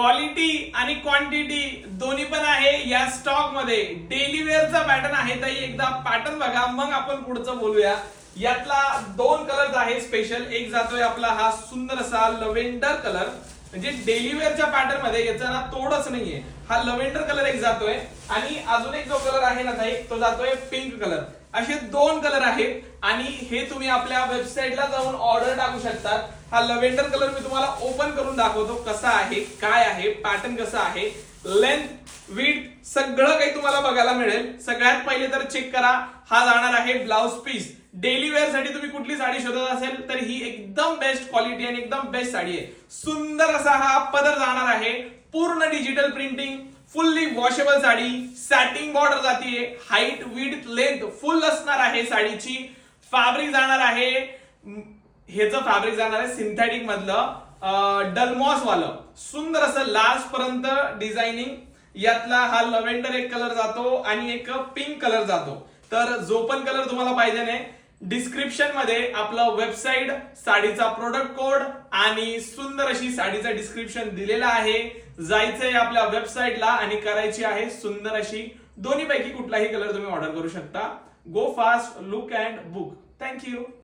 Quality आणि quantity दोन्ही पण आहे या स्टॉक मध्ये. डेली वेअरचा पॅटर्न आहे ताई, एकदा पॅटर्न बघा मग आपण पुढचं बोलूया. यातला 2 कलर आहे स्पेशल. एक जातोय आपला हा सुंदर असा लव्हेंडर कलर, म्हणजे डेली वेअरच्या पॅटर्न मध्ये याचा ना तोडच नाहीये. हा लव्हेंडर कलर एक जातोय आणि अजून एक जो कलर आहे ना ताई तो जातोय पिंक कलर. असे 2 कलर आहेत आणि हे तुम्ही आपल्या वेबसाईटला जाऊन ऑर्डर टाकू शकता. हा लव्हेंडर कलर मी तुम्हाला ओपन करून दाखवतो कसा आहे, काय आहे, पॅटर्न कसा आहे, लेंथ, विड्थ सगळं काही तुम्हाला बघायला मिळेल. सगळ्यात पहिले तर चेक करा, हा जाणार आहे ब्लाउज पीस. डेली वेअर साठी तुम्ही कुठली साडी शोधत असेल तर ही एकदम बेस्ट क्वालिटी आणि एकदम बेस्ट साडी आहे. सुंदर असा हा पदर जाणार आहे, पूर्ण digital printing, fully washable sari, setting border जातीये, हाईट, विड्थ, लेंथ फुल असणार आहे साडीची. फॅब्रिक जाणार आहे, ह्याचं फॅब्रिक जाणार आहे सिंथेटिक मधलं डलमॉस वालं. सुंदर असं लास्ट पर्यंत डिझायनिंग. यातला हा लव्हेंडर एक कलर जातो आणि एक पिंक कलर जातो. तर जो पण कलर तुम्हाला पाहिजे नाही, डिस्क्रिप्शन मध्ये आपलं वेबसाईट, साडीचा प्रोडक्ट कोड आणि सुंदर अशी साडीचं डिस्क्रिप्शन दिलेलं आहे. जायचंय आपल्या वेबसाईटला आणि करायची आहे सुंदर अशी दोन्ही पैकी कुठलाही कलर तुम्ही ऑर्डर करू शकता. गो fast, look and book. Thank you.